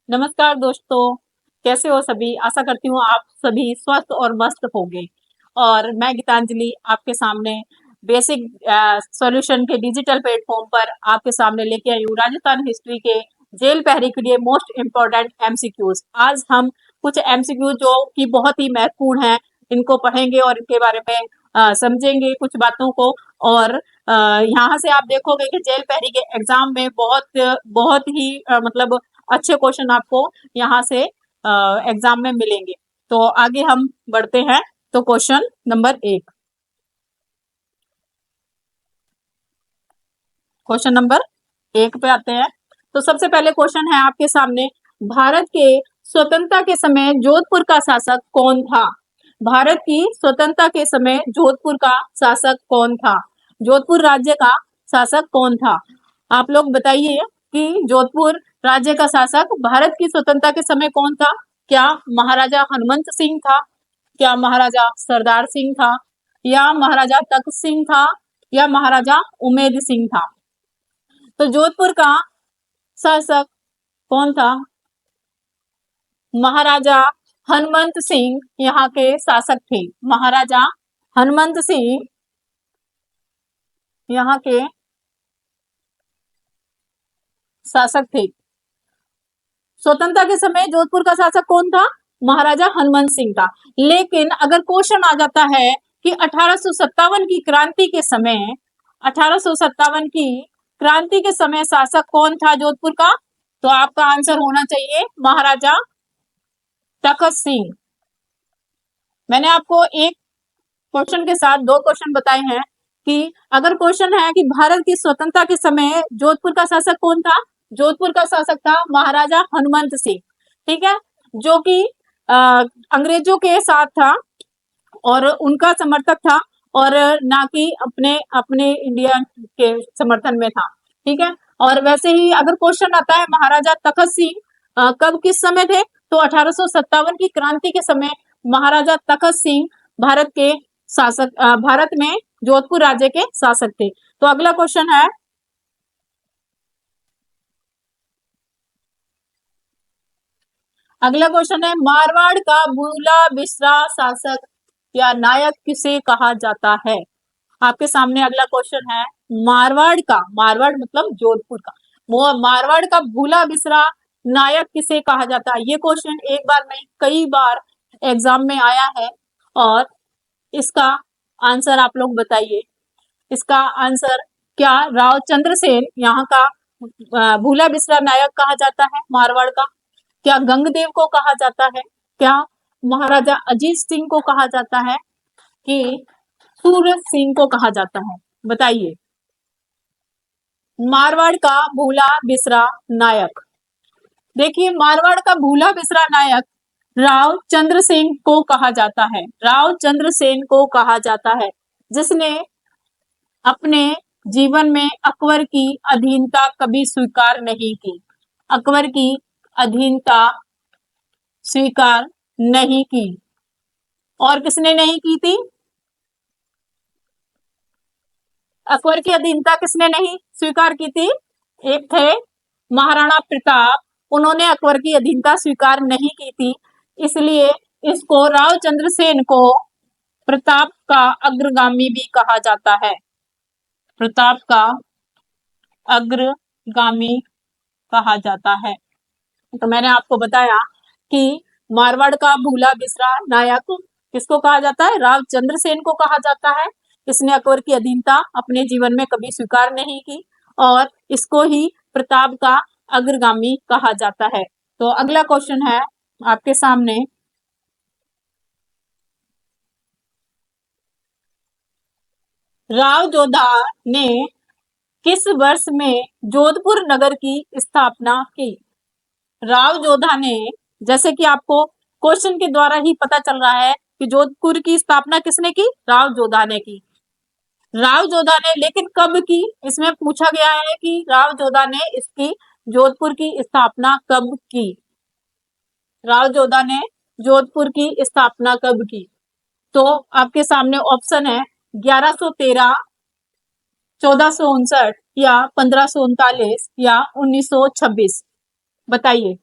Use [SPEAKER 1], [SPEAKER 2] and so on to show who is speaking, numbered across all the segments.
[SPEAKER 1] नमस्कार दोस्तों, कैसे हो सभी? आशा करती हूँ आप सभी स्वस्थ और मस्त होंगे। और मैं गीतांजलि आपके सामने बेसिक सॉल्यूशन के डिजिटल प्लेटफॉर्म पर आपके सामने लेके आई हूँ राजस्थान हिस्ट्री के जेल पहरी के लिए मोस्ट इम्पोर्टेंट एमसीक्यूज। आज हम कुछ एमसीक्यू जो कि बहुत ही महत्वपूर्ण हैं, इनको पढ़ेंगे और इनके बारे में समझेंगे कुछ बातों को। और यहाँ से आप देखोगे कि जेल पहरी के एग्जाम में बहुत बहुत ही मतलब अच्छे क्वेश्चन आपको यहाँ से एग्जाम में मिलेंगे। तो आगे हम बढ़ते हैं। तो क्वेश्चन नंबर 1, क्वेश्चन नंबर 1 पे आते हैं। तो सबसे पहले क्वेश्चन है आपके सामने, भारत के स्वतंत्रता के समय जोधपुर का शासक कौन था? भारत की स्वतंत्रता के समय जोधपुर का शासक कौन था? जोधपुर राज्य का शासक कौन था? आप लोग बताइए कि जोधपुर राज्य का शासक भारत की स्वतंत्रता के समय कौन था? क्या महाराजा हनुमंत सिंह था? क्या महाराजा सरदार सिंह था? या महाराजा तख्त सिंह था? या महाराजा उमेद सिंह था? तो जोधपुर का शासक कौन था? महाराजा हनुमंत सिंह यहाँ के शासक थे। महाराजा हनुमंत सिंह यहाँ के शासक थे। स्वतंत्रता के समय जोधपुर का शासक कौन था? महाराजा हनुमंत सिंह था। लेकिन अगर क्वेश्चन आ जाता है कि 1857 की क्रांति के समय 1857 की क्रांति के समय शासक कौन था जोधपुर का? तो आपका आंसर होना चाहिए महाराजा तखत सिंह। मैंने आपको एक क्वेश्चन के साथ दो क्वेश्चन बताए हैं कि अगर क्वेश्चन है कि भारत की स्वतंत्रता के समय जोधपुर का शासक कौन था? जोधपुर का शासक था महाराजा हनुमंत सिंह, ठीक है, जो कि अंग्रेजों के साथ था और उनका समर्थक था और ना कि अपने अपने इंडिया के समर्थन में था, ठीक है। और वैसे ही अगर क्वेश्चन आता है महाराजा तखत सिंह कब किस समय थे? तो 1857 की क्रांति के समय महाराजा तखत सिंह भारत के शासक भारत में जोधपुर राज्य के शासक थे। तो अगला क्वेश्चन है, अगला क्वेश्चन है मारवाड़ का भूला बिसरा शासक या नायक किसे कहा जाता है? आपके सामने अगला क्वेश्चन है, मारवाड़ का, मारवाड़ मतलब जोधपुर का, वो मारवाड़ का भूला बिसरा नायक किसे कहा जाता है? ये क्वेश्चन एक बार नहीं कई बार एग्जाम में आया है और इसका आंसर आप लोग बताइए। इसका आंसर क्या राव चंद्रसेन यहाँ का भूला बिसरा नायक कहा जाता है मारवाड़ का? क्या गंगदेव को कहा जाता है? क्या महाराजा अजीत सिंह को कहा जाता है? कि सूरज सिंह को कहा जाता है? बताइए। मारवाड़ का भूला बिसरा नायक, देखिए मारवाड़ का भूला बिसरा नायक राव चंद्रसेन को कहा जाता है। राव चंद्रसेन को कहा जाता है, जिसने अपने जीवन में अकबर की अधीनता कभी स्वीकार नहीं की। अकबर की अधीनता स्वीकार नहीं की। और किसने नहीं की थी? अकबर की अधीनता किसने नहीं स्वीकार की थी? एक थे महाराणा प्रताप, उन्होंने अकबर की अधीनता स्वीकार नहीं की थी, इसलिए इसको राव चंद्रसेन को प्रताप का अग्रगामी भी कहा जाता है। प्रताप का अग्रगामी कहा जाता है। तो मैंने आपको बताया कि मारवाड़ का भूला बिसरा नायक किसको कहा जाता है? राव चंद्रसेन को कहा जाता है। इसने अकबर की अधीनता अपने जीवन में कभी स्वीकार नहीं की और इसको ही प्रताप का अग्रगामी कहा जाता है। तो अगला क्वेश्चन है आपके सामने, राव जोधा ने किस वर्ष में जोधपुर नगर की स्थापना की? राव जोधा ने, जैसे कि आपको क्वेश्चन के द्वारा ही पता चल रहा है कि जोधपुर की स्थापना किसने की? राव जोधा ने की। राव जोधा ने, लेकिन कब की? इसमें पूछा गया है कि राव जोधा ने इसकी जोधपुर की स्थापना कब की? राव जोधा ने जोधपुर की स्थापना कब की? तो आपके सामने ऑप्शन है 1113, 1459 या 1539 या 1926। बताइए।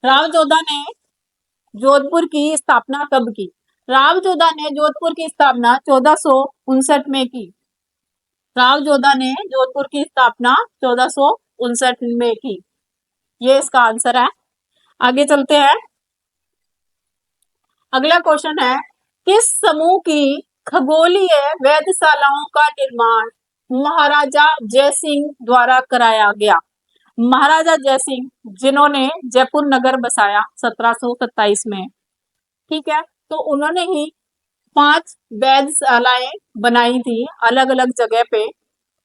[SPEAKER 1] राव जोधा ने जोधपुर की स्थापना कब की? राव जोधा ने जोधपुर की स्थापना 1459 में की। राव जोधा ने जोधपुर की स्थापना 1459 में की। ये इसका आंसर है। आगे चलते हैं। अगला क्वेश्चन है, किस समूह की खगोलीय वेधशालाओं का निर्माण महाराजा जयसिंह द्वारा कराया गया? महाराजा जयसिंह, जिन्होंने जयपुर नगर बसाया 1727 में, ठीक है, तो उन्होंने ही 5 वेधशालाएं बनाई थी अलग अलग जगह पे।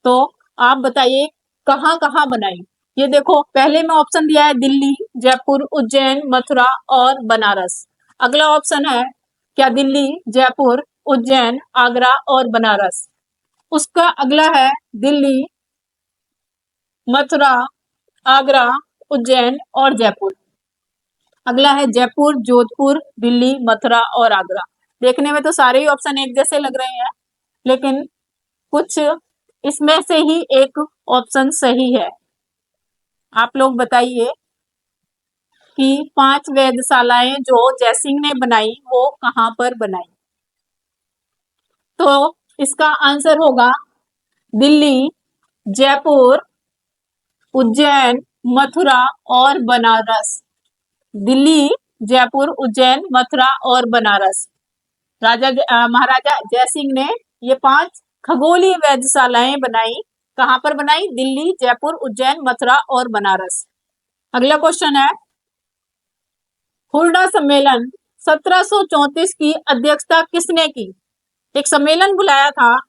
[SPEAKER 1] तो आप बताइए कहाँ कहाँ बनाई? ये देखो, पहले में ऑप्शन दिया है दिल्ली, जयपुर, उज्जैन, मथुरा और बनारस। अगला ऑप्शन है क्या दिल्ली, जयपुर, उज्जैन, आगरा और बनारस? उसका अगला है दिल्ली, मथुरा, आगरा, उज्जैन और जयपुर। अगला है जयपुर, जोधपुर, दिल्ली, मथुरा और आगरा। देखने में तो सारे ही ऑप्शन एक जैसे लग रहे हैं, लेकिन कुछ इसमें से ही एक ऑप्शन सही है। आप लोग बताइए कि 5 वेधशालाएं जो जयसिंह ने बनाई वो कहां पर बनाई? तो इसका आंसर होगा दिल्ली, जयपुर, उज्जैन, मथुरा और बनारस। दिल्ली, जयपुर, उज्जैन, मथुरा और बनारस। महाराजा जयसिंह ने ये 5 खगोलीय वेधशालाएं बनाई। कहां पर बनाई? दिल्ली, जयपुर, उज्जैन, मथुरा और बनारस। अगला क्वेश्चन है, हुरडा सम्मेलन 1734 की अध्यक्षता किसने की? एक सम्मेलन बुलाया था,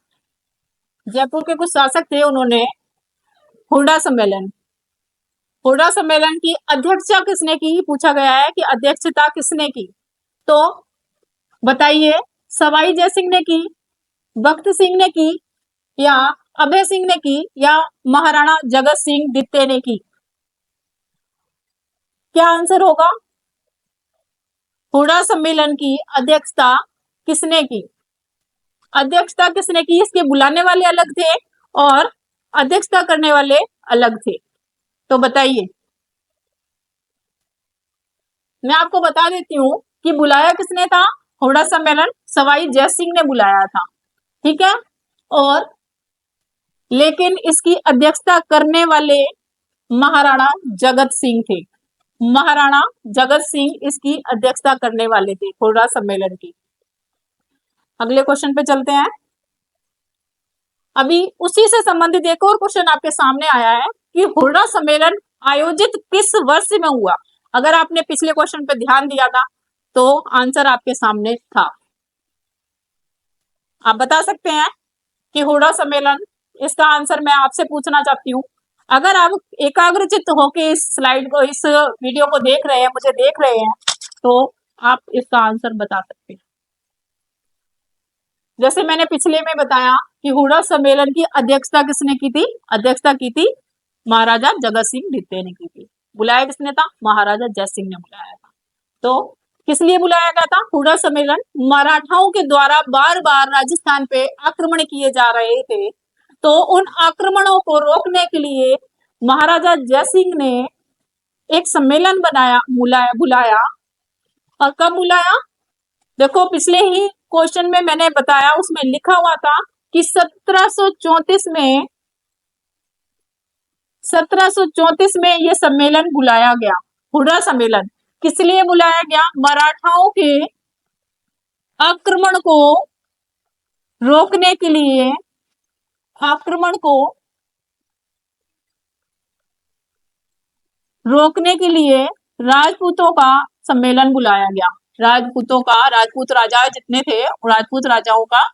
[SPEAKER 1] जयपुर के कुछ शासक थे, उन्होंने हुरडा सम्मेलन की अध्यक्षता किसने की? पूछा गया है कि अध्यक्षता किसने की। तो बताइए, सवाई जयसिंह ने की, भक्त सिंह ने की, या अभय सिंह ने की, या महाराणा जगत सिंह द्वितीय ने की? क्या आंसर होगा? हुरडा सम्मेलन की अध्यक्षता किसने की? अध्यक्षता किसने की? इसके बुलाने वाले अलग थे और अध्यक्षता करने वाले अलग थे। तो बताइए। मैं आपको बता देती हूँ कि बुलाया किसने था हुरडा सम्मेलन? सवाई जयसिंह ने बुलाया था, ठीक है। और लेकिन इसकी अध्यक्षता करने वाले महाराणा जगत सिंह थे। महाराणा जगत सिंह इसकी अध्यक्षता करने वाले थे हुरडा सम्मेलन की। अगले क्वेश्चन पे चलते हैं। अभी उसी से संबंधित एक और क्वेश्चन आपके सामने आया है कि हुरडा सम्मेलन आयोजित किस वर्ष में हुआ? अगर आपने पिछले क्वेश्चन पे ध्यान दिया था तो आंसर आपके सामने था। आप बता सकते हैं कि हुरडा सम्मेलन, इसका आंसर मैं आपसे पूछना चाहती हूँ। अगर आप एकाग्रचित्त होकर इस स्लाइड को, इस वीडियो को देख रहे हैं, मुझे देख रहे हैं, तो आप इसका आंसर बता सकते हैं। जैसे मैंने पिछले में बताया कि हुरडा सम्मेलन की अध्यक्षता किसने की थी? अध्यक्षता की थी महाराजा जगत सिंह द्वितीय ने की थी। बुलाया किसने था? महाराजा जयसिंह ने बुलाया था। तो किस लिए बुलाया गया था हुरडा सम्मेलन? मराठाओं के द्वारा बार बार राजस्थान पे आक्रमण किए जा रहे थे, तो उन आक्रमणों को रोकने के लिए महाराजा जयसिंह ने एक सम्मेलन बुलाया। और कब बुलाया? देखो, पिछले ही क्वेश्चन में मैंने बताया, उसमें लिखा हुआ था कि 1734 में यह सम्मेलन बुलाया गया। हुरडा सम्मेलन किस लिए बुलाया गया? मराठाओं के आक्रमण को रोकने के लिए, राजपूतों का सम्मेलन बुलाया गया। राजपूत राजा जितने थे, राजपूत राजाओं का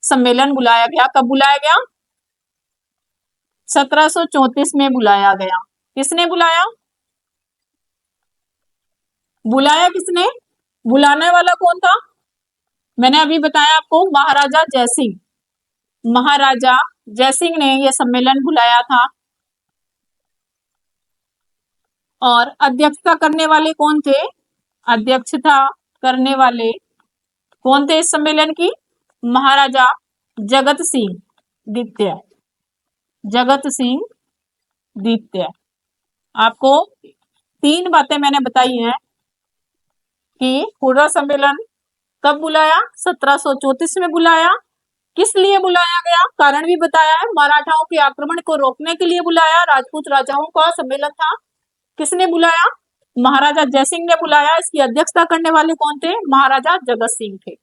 [SPEAKER 1] सम्मेलन बुलाया गया। कब बुलाया गया? 1734 में बुलाया गया। किसने बुलाया? किसने? बुलाने वाला कौन था? मैंने अभी बताया आपको, महाराजा जयसिंह। महाराजा जयसिंह ने यह सम्मेलन बुलाया था। और अध्यक्षता करने वाले कौन थे? अध्यक्षता करने वाले कौन थे इस सम्मेलन की? महाराजा जगत सिंह द्वितीय। आपको तीन बातें मैंने बताई हैं कि हुर्रा सम्मेलन कब बुलाया, 1734 में बुलाया, किस लिए बुलाया गया, कारण भी बताया है, मराठाओं के आक्रमण को रोकने के लिए बुलाया, राजपूत राजाओं का सम्मेलन था, किसने बुलाया, महाराजा जयसिंह ने बुलाया, इसकी अध्यक्षता करने वाले कौन थे, महाराजा जगत सिंह थे।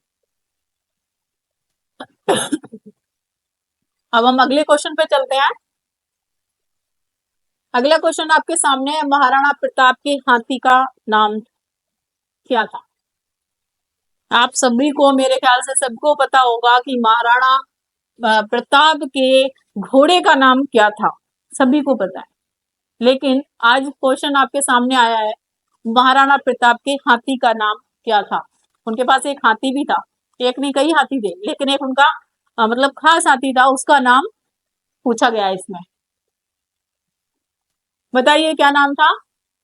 [SPEAKER 1] अब हम अगले क्वेश्चन पे चलते हैं। अगला क्वेश्चन आपके सामने है, महाराणा प्रताप के हाथी का नाम क्या था। आप सभी को, मेरे ख्याल से सबको पता होगा कि महाराणा प्रताप के घोड़े का नाम क्या था, सभी को पता है, लेकिन आज क्वेश्चन आपके सामने आया है, महाराणा प्रताप के हाथी का नाम क्या था। उनके पास एक हाथी भी था, एक नहीं कई हाथी थे, लेकिन एक उनका मतलब खास हाथी था, उसका नाम पूछा गया है इसमें। बताइए क्या नाम था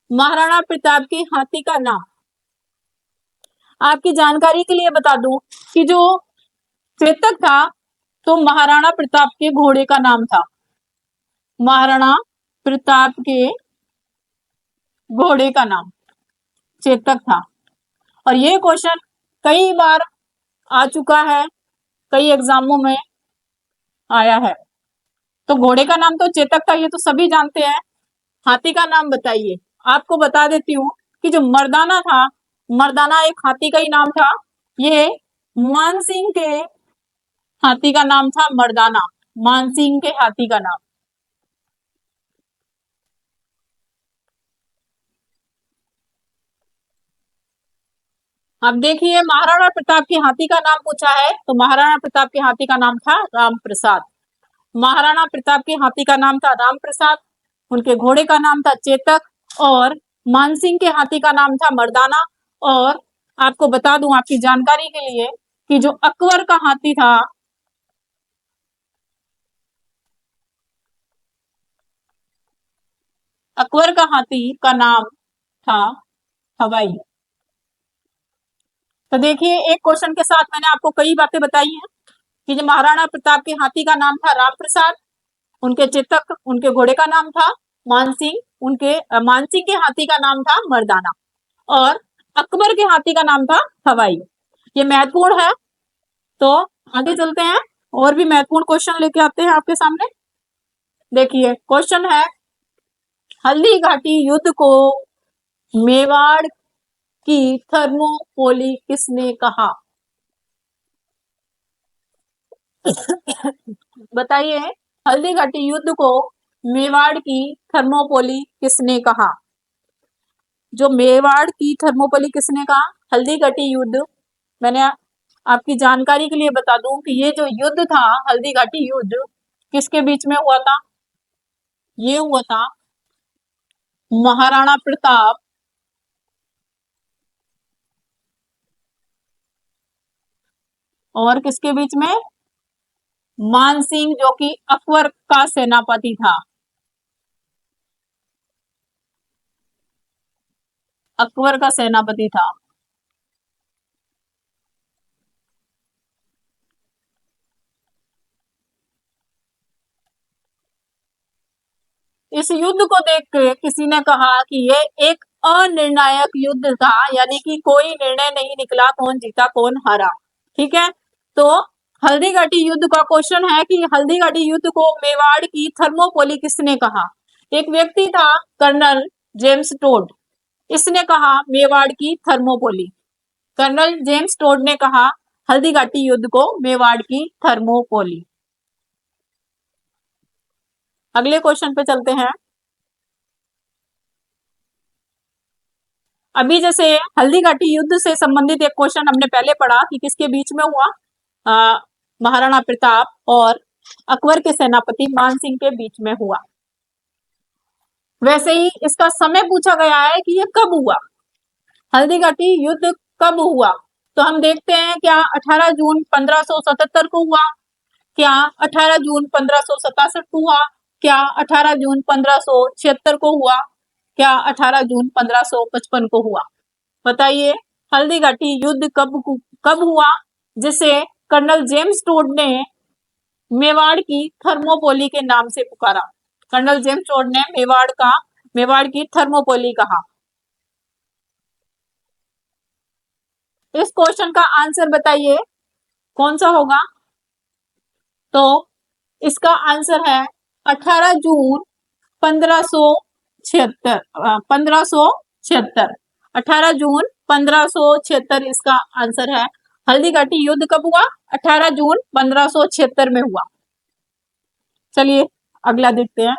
[SPEAKER 1] महाराणा प्रताप के हाथी का नाम। आपकी जानकारी के लिए बता दूं कि जो चेतक था तो महाराणा प्रताप के घोड़े का नाम था, महाराणा प्रताप के घोड़े का नाम चेतक था। और ये क्वेश्चन कई बार आ चुका है, कई एग्जामों में आया है। तो घोड़े का नाम तो चेतक था, ये तो सभी जानते हैं। हाथी का नाम बताइए। आपको बता देती हूँ कि जो मर्दाना था, मर्दाना एक हाथी का ही नाम था, ये मानसिंह के हाथी का नाम था मर्दाना, मानसिंह के हाथी का नाम। अब देखिए, महाराणा प्रताप के हाथी का नाम पूछा है, तो महाराणा प्रताप के हाथी का नाम था राम प्रसाद। महाराणा प्रताप के हाथी का नाम था राम प्रसाद, उनके घोड़े का नाम था चेतक, और मानसिंह के हाथी का नाम था मर्दाना। और आपको बता दूं आपकी जानकारी के लिए कि जो अकबर का हाथी था, अकबर का हाथी का नाम था हवाई। तो देखिए, एक क्वेश्चन के साथ मैंने आपको कई बातें बताई हैं कि जो महाराणा प्रताप के हाथी का नाम था राम प्रसाद, उनके चेतक, उनके घोड़े का नाम था मानसिंह, उनके मानसिंह के हाथी का नाम था मर्दाना, और अकबर के हाथी का नाम था हवाई। ये महत्वपूर्ण है। तो आगे चलते हैं, और भी महत्वपूर्ण क्वेश्चन लेके आते हैं आपके सामने। देखिए, क्वेश्चन है, हल्दी घाटी युद्ध को मेवाड़ की थर्मोपोली किसने कहा। बताइए, हल्दी घाटी युद्ध को मेवाड़ की थर्मोपोली किसने कहा। जो मेवाड़ की थर्मोपोली किसने कहा, हल्दी घाटी युद्ध। मैंने आपकी जानकारी के लिए बता दूं कि ये जो युद्ध था, हल्दी घाटी युद्ध, किसके बीच में हुआ था, ये हुआ था महाराणा प्रताप और किसके बीच में, मानसिंह, जो कि अकबर का सेनापति था, अकबर का सेनापति था। इस युद्ध को देख के किसी ने कहा कि ये एक अनिर्णायक युद्ध था, यानी कि कोई निर्णय नहीं निकला कौन जीता कौन हारा। ठीक है, तो हल्दी घाटी युद्ध का क्वेश्चन है कि हल्दी घाटी युद्ध को मेवाड़ की थर्मोपोली किसने कहा। एक व्यक्ति था कर्नल जेम्स टोड, इसने कहा मेवाड़ की थर्मोपोली। कर्नल जेम्स टोड ने कहा हल्दी घाटी युद्ध को मेवाड़ की थर्मोपोली। अगले क्वेश्चन पे चलते हैं। अभी जैसे हल्दी घाटी युद्ध से संबंधित एक क्वेश्चन हमने पहले पढ़ा कि किसके बीच में हुआ, महाराणा प्रताप और अकबर के सेनापति मानसिंह के बीच में हुआ। वैसे ही इसका समय पूछा गया है कि ये कब हुआ, हल्दी घाटी युद्ध कब हुआ। तो हम देखते हैं, क्या 18 जून 1577 को हुआ, क्या 18 जून 1567 को हुआ, क्या 18 जून 1576 को हुआ, क्या 18 जून 1555 को हुआ। बताइए, हल्दी घाटी युद्ध कब हुआ, जिसे कर्नल जेम्स टोड ने मेवाड़ की थर्मोपोली के नाम से पुकारा। कर्नल जेम्स टोड ने मेवाड़ की थर्मोपोली कहा। इस क्वेश्चन का आंसर बताइए कौन सा होगा। तो इसका आंसर है 18 जून 1576। 1576, 18 जून 1576 इसका आंसर है। हल्दी घाटी युद्ध कब हुआ? 18 जून 1576 में हुआ। चलिए अगला देखते हैं।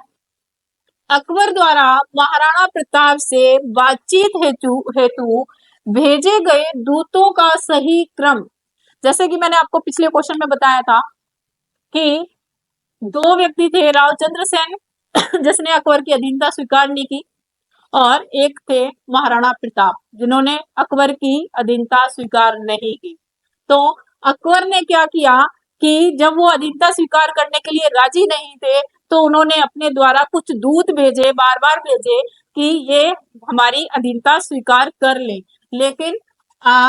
[SPEAKER 1] अकबर द्वारा महाराणा प्रताप से बातचीत हेतु हेतु भेजे गए दूतों का सही क्रम। जैसे कि मैंने आपको पिछले क्वेश्चन में बताया था कि दो व्यक्ति थे, रावचंद्र सेन जिसने अकबर की अधीनता स्वीकार नहीं की, और एक थे महाराणा प्रताप जिन्होंने अकबर की अधीनता स्वीकार नहीं की। तो अकबर ने क्या किया कि जब वो अधीनता स्वीकार करने के लिए राजी नहीं थे तो उन्होंने अपने द्वारा कुछ दूत भेजे, बार बार भेजे कि ये हमारी अधीनता स्वीकार कर ले, लेकिन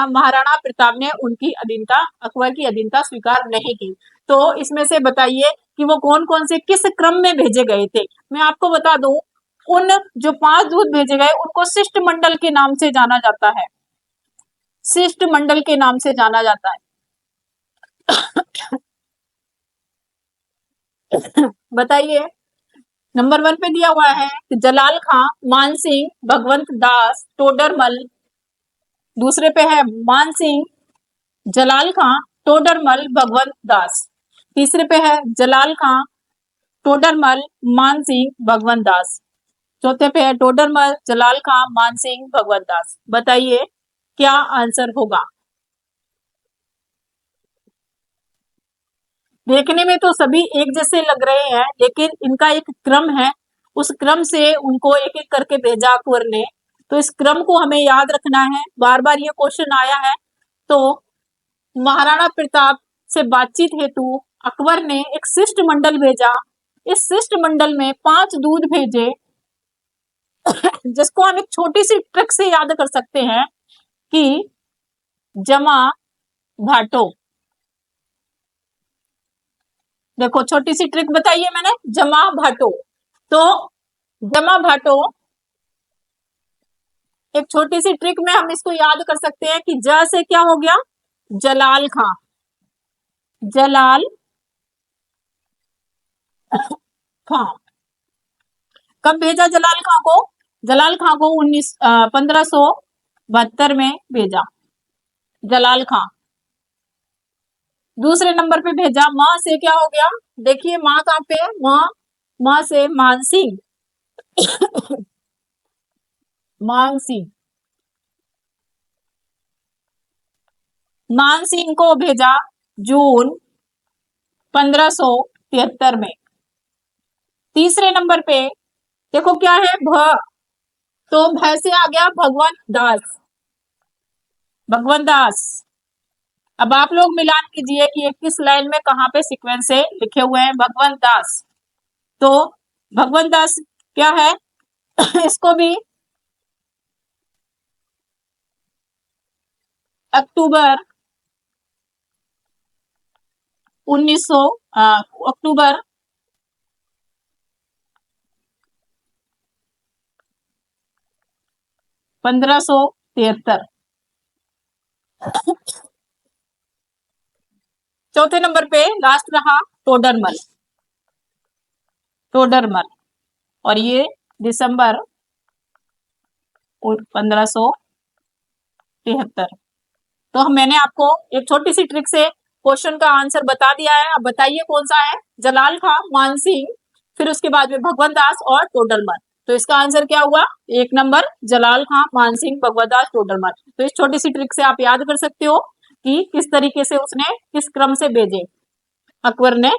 [SPEAKER 1] महाराणा प्रताप ने उनकी अधीनता, अकबर की अधीनता स्वीकार नहीं की। तो इसमें से बताइए कि वो कौन कौन से किस क्रम में भेजे गए थे। मैं आपको बता दूं, उन जो 5 दूत भेजे गए उनको शिष्टमंडल के नाम से जाना जाता है। शिष्टमंडल के नाम से जाना जाता है। बताइए, नंबर 1 पे दिया हुआ है कि जलाल खां, मान सिंह, भगवंत दास, टोडरमल। दूसरे पे है मान सिंह, जलाल खां, टोडरमल, भगवंत दास। तीसरे पे है जलाल खां, टोडरमल, मान सिंह, भगवंत दास। चौथे पे है टोडरमल, जलाल खां, मान सिंह, भगवंत दास। बताइए क्या आंसर होगा। देखने में तो सभी एक जैसे लग रहे हैं, लेकिन इनका एक क्रम है, उस क्रम से उनको एक एक करके भेजा अकबर ने। तो इस क्रम को हमें याद रखना है, बार बार ये क्वेश्चन आया है। तो महाराणा प्रताप से बातचीत हेतु अकबर ने एक शिष्टमंडल भेजा। इस शिष्टमंडल में 5 दूत भेजे जिसको हम एक छोटी सी ट्रिक से याद कर सकते हैं कि जमा भाटो। देखो छोटी सी ट्रिक बताइए मैंने, जमा भाटो। तो जमा भाटो एक छोटी सी ट्रिक में हम इसको याद कर सकते हैं कि ज से क्या हो गया, जलाल खां। जलाल खां कब भेजा जलाल खां को? जलाल खां को 1572 में भेजा जलाल खां। दूसरे नंबर पे भेजा मां से क्या हो गया, देखिए मां कहां पे, मां से मान सिंह। मान सिंह, मान सिंह को भेजा जून 1573 में। तीसरे नंबर पे देखो क्या है, भ, तो भ से आ गया भगवंत दास। भगवंत दास, अब आप लोग मिलान कीजिए कि ये किस लाइन में कहां पे सीक्वेंस से लिखे हुए हैं भगवंत दास। तो भगवंत दास क्या है इसको भी अक्टूबर 1900 अक्टूबर 1573। चौथे नंबर पे लास्ट रहा टोडरमल। टोडरमल, और ये दिसंबर 1573। तो मैंने आपको एक छोटी सी ट्रिक से क्वेश्चन का आंसर बता दिया है। अब बताइए कौन सा है, जलाल खां, मान सिंह, फिर उसके बाद में भगवंत दास और टोडरमल। तो इसका आंसर क्या हुआ, 1 नंबर जलाल खां, मान सिंह, भगवंत दास, टोडरमल। तो इस छोटी सी ट्रिक से आप याद कर सकते हो कि किस तरीके से उसने किस क्रम से भेजे अकबर ने।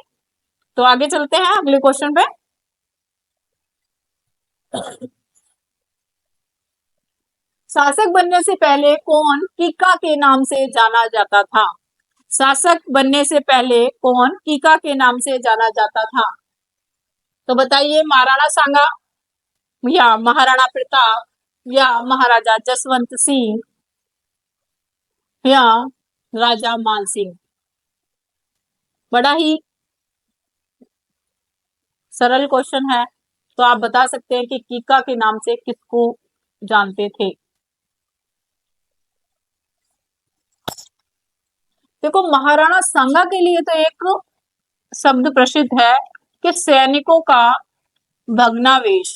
[SPEAKER 1] तो आगे चलते हैं अगले क्वेश्चन पे। शासक बनने से पहले कौन कीका के नाम से जाना जाता था? शासक बनने से पहले कौन कीका के नाम से जाना जाता था? तो बताइए, महाराणा सांगा, या महाराणा प्रताप, या महाराजा जसवंत सिंह, या राजा मान सिंह। बड़ा ही सरल क्वेश्चन है। तो आप बता सकते हैं कि कीका के नाम से किसको जानते थे। देखो महाराणा सांगा के लिए तो एक शब्द प्रसिद्ध है कि सैनिकों का भग्नावेश।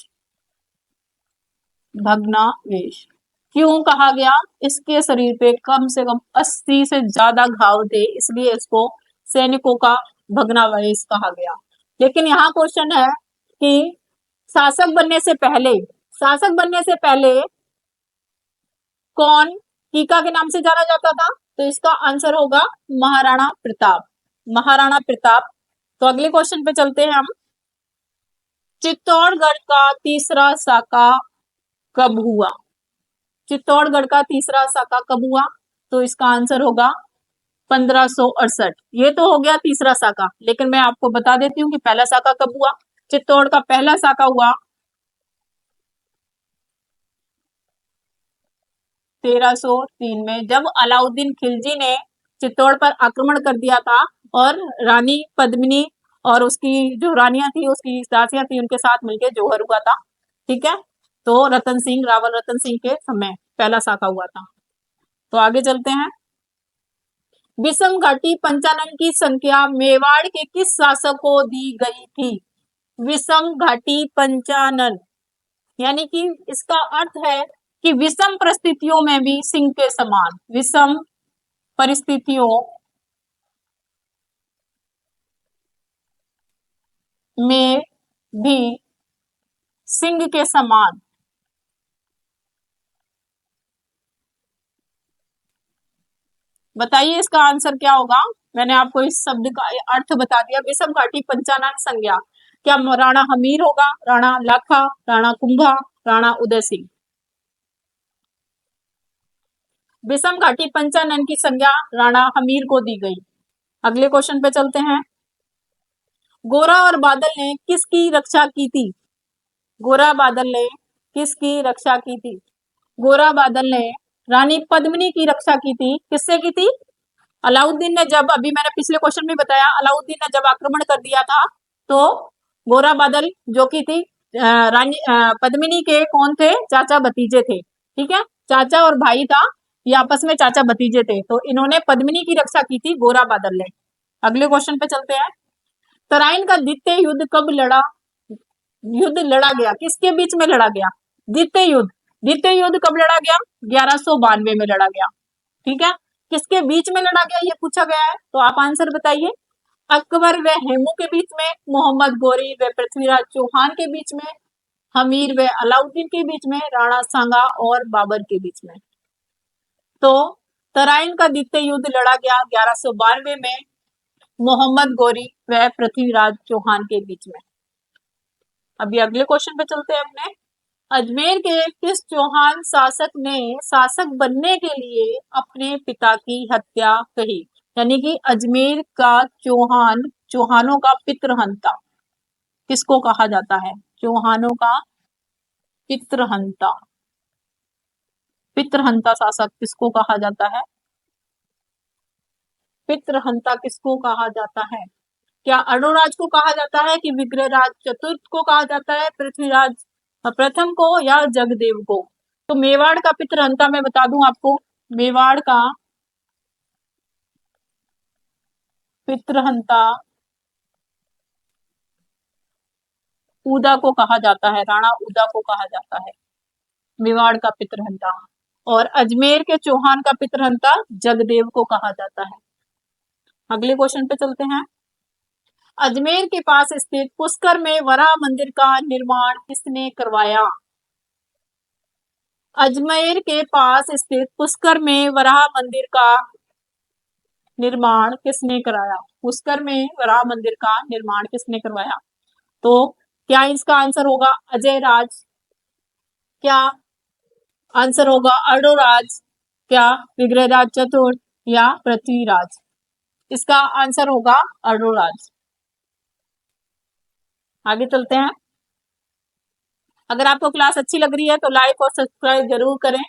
[SPEAKER 1] भग्नावेश क्यों कहा गया? इसके शरीर पे कम से कम 80 से ज्यादा घाव थे, इसलिए इसको सैनिकों का भग्नावेश कहा गया। लेकिन यहाँ क्वेश्चन है कि शासक बनने से पहले कौन टीका के नाम से जाना जाता था? तो इसका आंसर होगा महाराणा प्रताप। महाराणा प्रताप। तो अगले क्वेश्चन पे चलते हैं हम। चित्तौड़गढ़ का तीसरा साका कब हुआ? चित्तौड़गढ़ का तीसरा साका कब हुआ? तो इसका आंसर होगा 1568। ये तो हो गया तीसरा साका, लेकिन मैं आपको बता देती हूँ कि पहला साका कब हुआ। चित्तौड़ का पहला साका हुआ 1303 में, जब अलाउद्दीन खिलजी ने चित्तौड़ पर आक्रमण कर दिया था और रानी पद्मिनी और उसकी जो रानियां थी, उसकी दासियां थी, उनके साथ मिलकर जौहर हुआ था। ठीक है, तो रतन सिंह, रावल रतन सिंह के समय पहला साका हुआ था। तो आगे चलते हैं। विषम घाटी पंचानन की संख्या मेवाड़ के किस शासक को दी गई थी? विषम घाटी पंचानन, यानी कि इसका अर्थ है कि विषम परिस्थितियों में भी सिंह के समान, विषम परिस्थितियों में भी सिंह के समान। बताइए इसका आंसर क्या होगा? मैंने आपको इस शब्द का अर्थ बता दिया। विषम घाटी पंचानन संज्ञा, क्या राणा हमीर होगा, राणा लाखा, राणा कुंभा, राणा उदय सिंह? विषम घाटी पंचानन की संज्ञा राणा हमीर को दी गई। अगले क्वेश्चन पे चलते हैं। गोरा और बादल ने किसकी रक्षा की थी? गोरा बादल ने किसकी रक्षा की थी? गोरा बादल ने रानी पद्मिनी की रक्षा की थी। किससे की थी? अलाउद्दीन ने जब, अभी मैंने पिछले क्वेश्चन में बताया, अलाउद्दीन ने जब आक्रमण कर दिया था तो गोरा बादल जो की थी रानी पद्मिनी के कौन थे? चाचा भतीजे थे। ठीक है, चाचा और भाई था, ये आपस में चाचा भतीजे थे, तो इन्होंने पद्मिनी की रक्षा की थी गोरा बादल ने। अगले क्वेश्चन पे चलते हैं। तराइन का द्वितीय युद्ध कब लड़ा गया? किसके बीच में लड़ा गया? द्वितीय युद्ध कब लड़ा गया? 1192 में लड़ा गया। ठीक है, किसके बीच में लड़ा गया ये पूछा गया है, तो आप आंसर बताइए। अकबर व हेमू के बीच में, मोहम्मद गोरी व पृथ्वीराज चौहान के बीच में, हमीर व अलाउद्दीन के बीच में, राणा सांगा और बाबर के बीच में? तो तराइन का द्वितीय युद्ध लड़ा गया 1192 में मोहम्मद गोरी व पृथ्वीराज चौहान के बीच में। अभी अगले क्वेश्चन पे चलते हैं अपने। अजमेर के किस चौहान शासक ने शासक बनने के लिए अपने पिता की हत्या कही? यानी कि अजमेर का चौहानों का पितृहंता किसको कहा जाता है? चौहानों का पितृहंता, पितृहंता शासक किसको कहा जाता है? पितृहंता किसको कहा जाता है? क्या अणुराज को कहा जाता है कि विग्रहराज चतुर्थ को कहा जाता है, पृथ्वीराज प्रथम को, या जगदेव को? तो मेवाड़ का पितृहंता मैं बता दूं आपको, मेवाड़ का पितृहंता उदा को कहा जाता है, राणा उदा को कहा जाता है मेवाड़ का पितृहंता। और अजमेर के चौहान का पितृहंता जगदेव को कहा जाता है। अगले क्वेश्चन पे चलते हैं। अजमेर के पास स्थित पुष्कर में वराह मंदिर का निर्माण किसने करवाया? अजमेर के पास स्थित पुष्कर में वराह मंदिर का निर्माण किसने कराया? पुष्कर में वराह मंदिर का निर्माण किसने करवाया? तो क्या इसका आंसर होगा अजय राज? क्या आंसर होगा अणुराज? क्या विग्रहराज चतुर्थ या पृथ्वीराज? इसका आंसर होगा अणुराज। आगे चलते हैं। अगर आपको क्लास अच्छी लग रही है तो लाइक और सब्सक्राइब जरूर करें।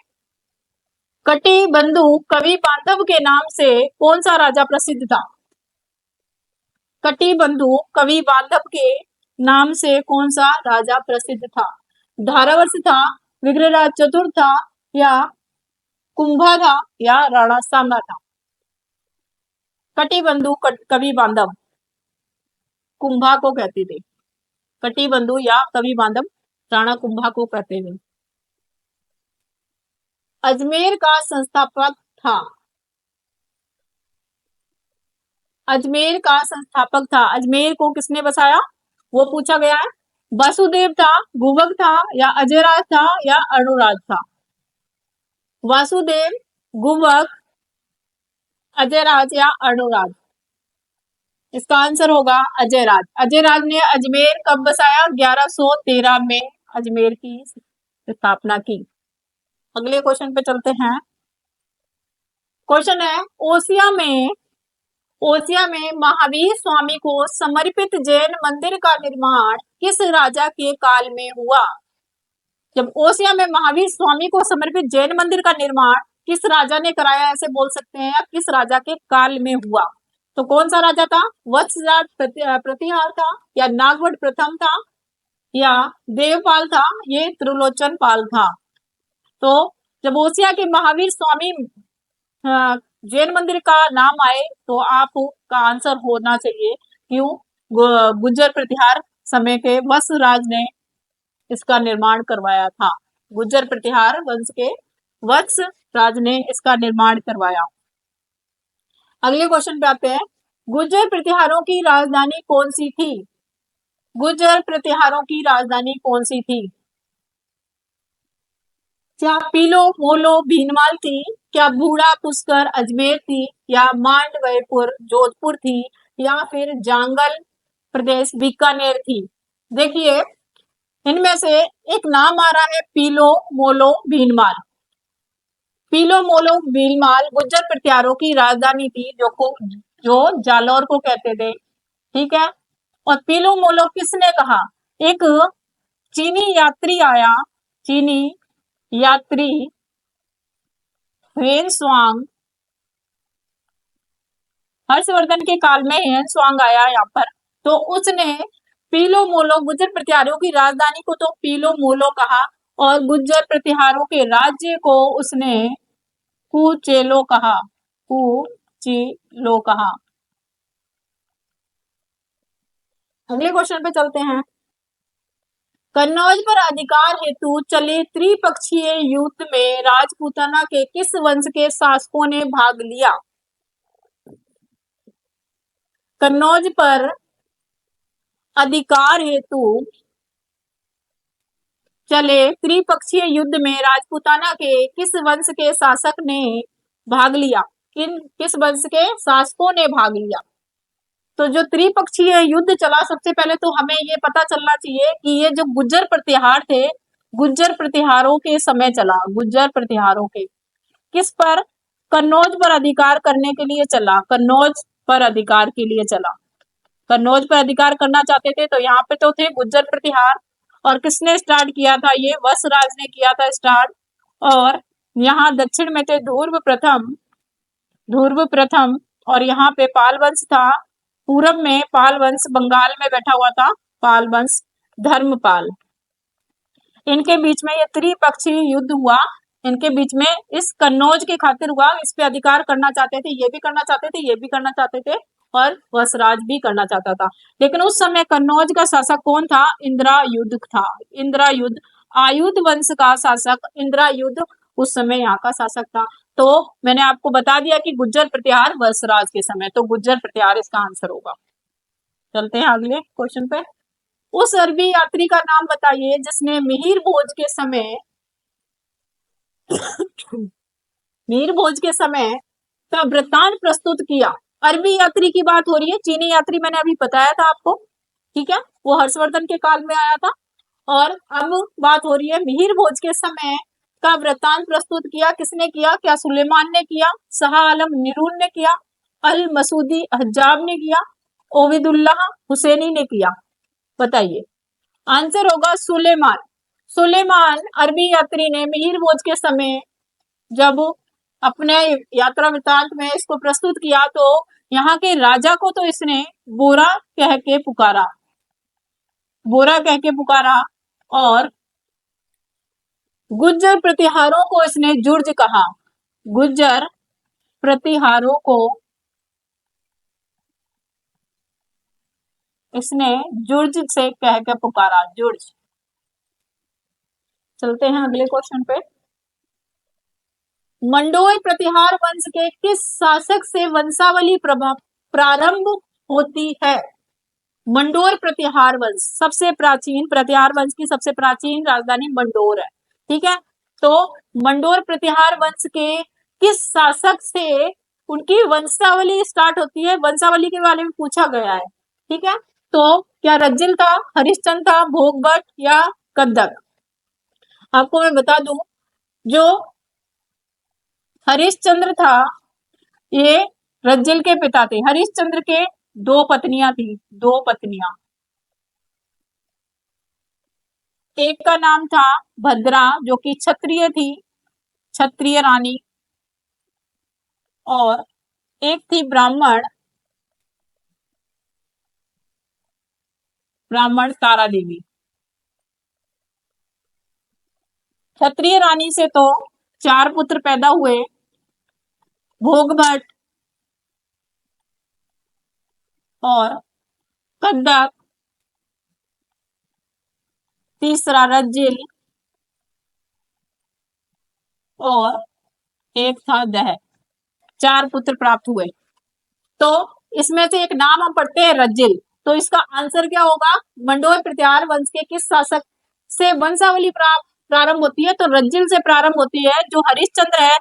[SPEAKER 1] कटिबंधु कवि बांधव के नाम से कौन सा राजा प्रसिद्ध था? कटिबंधु कवि बांधव के नाम से कौन सा राजा प्रसिद्ध था? धारावर्ष था, विग्रहराज चतुर्थ था, या कुंभा था, या राणा सांगा था? कटिबंधु कवि बांधव कुंभा को कहते थे। कटिबंधु या कवि बांधव राणा कुंभा को कहते थे। अजमेर का संस्थापक था। अजमेर का संस्थापक था। अजमेर को किसने बसाया वो पूछा गया है। वासुदेव था, गुवक था, या अजयराज था, या अणुराज था। वासुदेव, गुवक, अजयराज या अणुराज। इसका आंसर होगा अजयराज। अजयराज ने अजमेर कब बसाया? 1113 में अजमेर की स्थापना की। अगले क्वेश्चन पे चलते हैं। क्वेश्चन है, ओसिया में महावीर स्वामी को समर्पित जैन मंदिर का निर्माण किस राजा के काल में हुआ? जब ओसिया में महावीर स्वामी को समर्पित जैन मंदिर का निर्माण किस राजा ने कराया, ऐसे बोल सकते हैं, या किस राजा के काल में हुआ? तो कौन सा राजा था? वत्सराज प्रतिहार था, या नागवट प्रथम था, या देवपाल था, ये त्रिलोचन पाल था। तो जब ओसिया के महावीर स्वामी जैन मंदिर का नाम आए तो आपका आंसर होना चाहिए क्यों? गुर्जर प्रतिहार समय के वत्सराज ने इसका निर्माण करवाया था। गुर्जर प्रतिहार वंश के वत्सराज ने इसका निर्माण करवाया। अगले क्वेश्चन पे आते हैं। गुर्जर प्रतिहारों की राजधानी कौन सी थी? गुर्जर प्रतिहारों की राजधानी कौन सी थी? क्या पीलो मोलो भीनमाल थी, क्या बूढ़ा पुष्कर अजमेर थी, या मांडवयपुर जोधपुर थी, या फिर जांगल प्रदेश बीकानेर थी? देखिए इनमें से एक नाम आ रहा है पीलो मोलो भीनमाल। पीलो मोलो भीनमाल गुर्जर प्रतिहारों की राजधानी थी, जो जालौर को कहते थे। ठीक है। और पीलो मोलो किसने कहा? एक चीनी यात्री आया, चीनी यात्री हेनस्वांग, हर्षवर्धन के काल में हेनस्वांग आया यहाँ पर, तो उसने पीलो मोलो गुर्जर प्रतिहारों की राजधानी को तो पीलो मोलो कहा, और गुर्जर प्रतिहारों के राज्य को उसने कुचेलो कहा। कुचेलो कहा। अगले क्वेश्चन पे चलते हैं। कन्नौज पर अधिकार हेतु चले त्रिपक्षीय युद्ध में राजपूताना के किस वंश के शासकों ने भाग लिया? कन्नौज पर अधिकार हेतु चले त्रिपक्षीय युद्ध में राजपूताना के किस वंश के शासक ने भाग लिया? किस वंश के शासकों ने भाग लिया? तो जो त्रिपक्षीय युद्ध चला, सबसे पहले तो हमें ये पता चलना चाहिए कि ये जो गुर्जर प्रतिहार थे, गुर्जर प्रतिहारों के समय चला। गुर्जर प्रतिहारों के किस पर? कन्नौज पर अधिकार करने के लिए चला। कन्नौज पर अधिकार के लिए चला। कन्नौज पर अधिकार करना चाहते थे, तो यहाँ पे तो थे गुर्जर प्रतिहार। और किसने स्टार्ट किया था? ये वत्सराज ने किया था स्टार्ट। और यहाँ दक्षिण में थे ध्रुव प्रथम, और यहाँ पे पाल वंश था। पूरब में पाल वंश बंगाल में बैठा हुआ था, पाल वंश धर्मपाल। इनके बीच में ये त्रिपक्षीय युद्ध हुआ। इनके बीच में इस कन्नौज के खातिर हुआ। इस पे अधिकार करना चाहते थे, ये भी करना चाहते थे, ये भी करना चाहते थे, और वत्सराज भी करना चाहता था। लेकिन उस समय कन्नौज का शासक कौन था? इंद्रायुध था। इंद्रायुध, आयुध वंश का शासक इंद्रायुध उस समय यहाँ का शासक था। तो मैंने आपको बता दिया कि गुर्जर प्रतिहार वत्सराज के समय, तो गुर्जर प्रतिहार इसका आंसर होगा। चलते हैं अगले क्वेश्चन पे। उस अरबी यात्री का नाम बताइए जिसने मिहिर भोज के समय मिहिर भोज के समय का वृत्तांत प्रस्तुत किया। अरबी यात्री की बात हो रही है। चीनी यात्री मैंने अभी बताया था आपको, ठीक है, वो हर्षवर्धन के काल में आया था। और अब बात हो रही है मिहिर भोज के समय का वृत्तांत प्रस्तुत किया किसने किया? क्या सुलेमान ने किया, शाह आलम निरून ने किया, अल मसूदी हज्जाब ने किया, ओबिदुल्लाह हुसैनी ने किया? बताइए। आंसर होगा सुलेमान। सुलेमान अरबी यात्री ने मिहिर भोज के समय जब अपने यात्रा वृत्तांत में इसको प्रस्तुत किया, तो यहाँ के राजा को तो इसने बोरा कह के पुकारा, बोरा कह के पुकारा, और गुर्जर प्रतिहारों को इसने जुर्ज कहा। गुर्जर प्रतिहारों को इसने जुर्ज से कह के पुकारा, जुर्ज। चलते हैं अगले क्वेश्चन पे। मंडोर प्रतिहार वंश के किस शासक से वंशावली प्रारंभ होती है? मंडोर प्रतिहार वंश सबसे प्राचीन, प्रतिहार वंश की सबसे प्राचीन राजधानी मंडोर है, ठीक है। तो मंडोर प्रतिहार वंश के किस शासक से उनकी वंशावली स्टार्ट होती है? वंशावली के बारे में पूछा गया है, ठीक है। तो क्या रज्जिल था, हरिश्चंद्र था, भोगभट या कद्दक? आपको मैं बता दूं, जो हरिश्चंद्र था ये रज्जिल के पिता थे। हरिश्चंद्र के दो पत्नियां थी, दो पत्नियां। एक का नाम था भद्रा जो कि क्षत्रिय थी, क्षत्रिय रानी, और एक थी ब्राह्मण, ब्राह्मण तारा देवी। क्षत्रिय रानी से तो 4 पुत्र पैदा हुए, भोगभट और कद्दक, तीसरा रज्जिल और एक था दह। 4 पुत्र प्राप्त हुए। तो इसमें से एक नाम हम पढ़ते हैं रज्जिल। तो इसका आंसर क्या होगा? मंडोर प्रतिहार वंश के किस शासक से वंशावली प्रारंभ होती है? तो रज्जिल से प्रारंभ होती है, जो हरिश्चंद्र है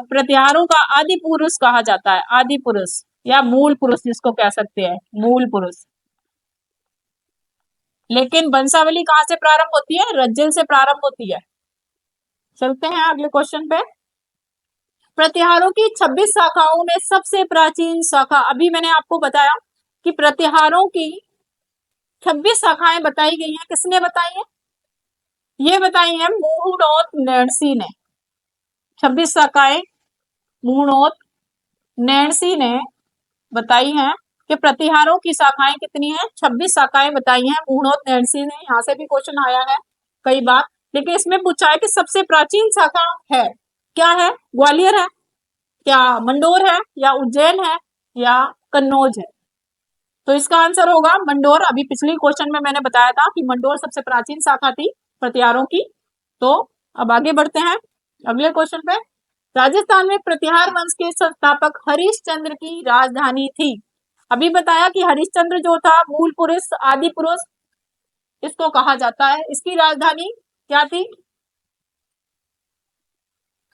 [SPEAKER 1] प्रतिहारों का आदि पुरुष कहा जाता है, आदि पुरुष या मूल पुरुष जिसको कह सकते हैं, मूल पुरुष। लेकिन वंशावली कहां से प्रारंभ होती है? रज्जिल से प्रारंभ होती है। चलते हैं अगले क्वेश्चन पे। प्रतिहारों की 26 शाखाओं में सबसे प्राचीन शाखा, अभी मैंने आपको बताया कि प्रतिहारों की 26 शाखाएं बताई गई हैं। किसने बताई है? ये बताई है मुहुनोत नैणसी ने। 26 शाखाएं मुहुनोत नैणसी ने बताई हैं कि प्रतिहारों की शाखाएं कितनी हैं? 26 शाखाएं बताई हैं मुहुनोत नैणसी ने। यहां से भी क्वेश्चन आया है कई बार, लेकिन इसमें पूछा है कि सबसे प्राचीन शाखा है क्या है? ग्वालियर है, क्या मंडोर है, या उज्जैन है, या कन्नौज है? तो इसका आंसर होगा मंडोर। अभी पिछले क्वेश्चन में मैंने बताया था कि मंडोर सबसे प्राचीन शाखा थी प्रतिहारों की। तो अब आगे बढ़ते हैं अगले क्वेश्चन पे। राजस्थान में प्रतिहार वंश के संस्थापक हरिश्चंद्र की राजधानी थी। अभी बताया कि हरिश्चंद्र जो था मूल पुरुष, आदि पुरुष इसको कहा जाता है। इसकी राजधानी क्या थी?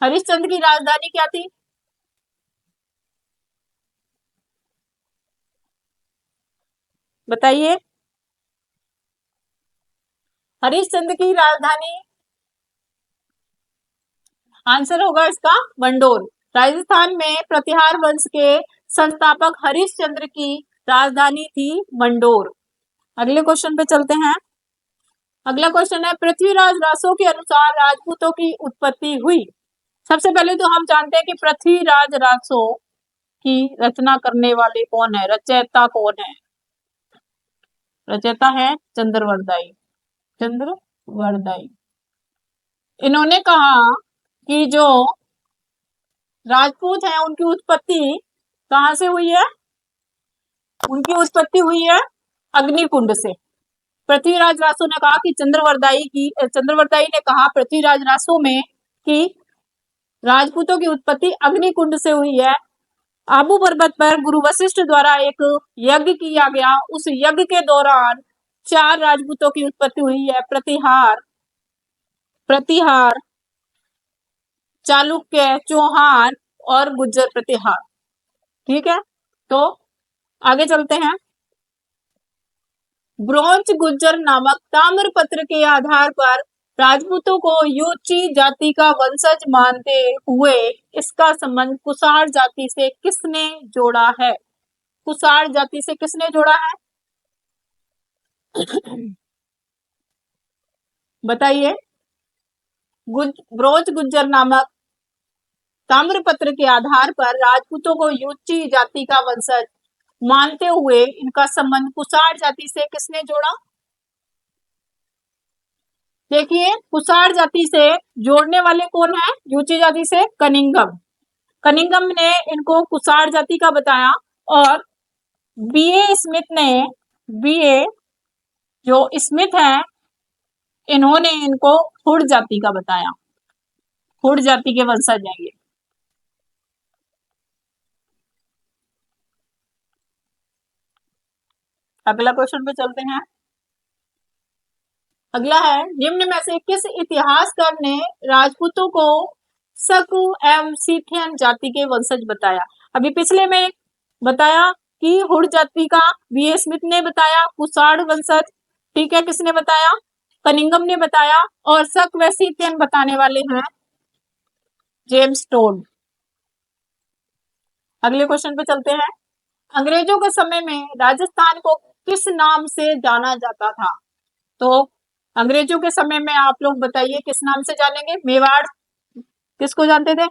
[SPEAKER 1] हरिश्चंद्र की राजधानी क्या थी? बताइए। हरिश्चंद्र की राजधानी, आंसर होगा इसका मंडोर। राजस्थान में प्रतिहार वंश के संस्थापक हरिश्चंद्र की राजधानी थी मंडोर। अगले क्वेश्चन पे चलते हैं। अगला क्वेश्चन है, पृथ्वीराज रासो के अनुसार राजपूतों की उत्पत्ति हुई। सबसे पहले तो हम जानते हैं कि पृथ्वीराज रासो की रचना करने वाले कौन है, रचयिता कौन है? रचयिता है चंद्रवरदाई, चंद्रवरदाई। इन्होंने कहा कि जो राजपूत हैं उनकी उत्पत्ति कहां से हुई है? उनकी उत्पत्ति हुई है अग्निकुंड से। पृथ्वीराज रासो ने कहा कि चंद्रवरदाई ने कहा पृथ्वीराज रासो में कि राजपूतों की उत्पत्ति अग्निकुंड से हुई है। आबू पर्वत पर गुरु वशिष्ठ द्वारा एक यज्ञ किया गया, उस यज्ञ के दौरान 4 राजपूतों की उत्पत्ति हुई है, प्रतिहार, चालुक्य, चौहान और गुज्जर प्रतिहार। ठीक है, तो आगे चलते हैं। ब्रोंज गुज्जर नामक ताम्रपत्र के आधार पर राजपूतों को योची जाति का वंशज मानते हुए इसका संबंध कुषाण जाति से किसने जोड़ा है? कुषाण जाति से किसने जोड़ा है? बताइए। ब्रोंज गुज्जर नामक ताम्रपत्र के आधार पर राजपूतों को योची जाति का वंशज मानते हुए इनका संबंध कुषाण जाति से किसने जोड़ा? देखिए, कुषाण जाति से जोड़ने वाले कौन है? योची जाति से कनिंघम। कनिंघम ने इनको कुषाण जाति का बताया, और बीए स्मिथ ने बीए जो स्मिथ है, इन्होंने इनको हुड जाति का बताया, हुड जाति के वंशज हैं ये। अगला क्वेश्चन पे चलते हैं। अगला है, निम्न में से किस इतिहासकार ने राजपूतों को शकु एवं सीथियन जाति के वंशज बताया? अभी पिछले में बताया कि हुड जाति का बीए स्मिथ ने बताया, कुषाण वंशज, ठीक है, किसने बताया? कनिंगम ने बताया, और शक व सीथियन बताने वाले हैं जेम्स टोड। अगले क्वेश्चन पे चलते हैं। अंग्रेजों के समय में राजस्थान को किस नाम से जाना जाता था? तो अंग्रेजों के समय में आप लोग बताइए किस नाम से जानेंगे? मेवाड़ किसको जानते थे?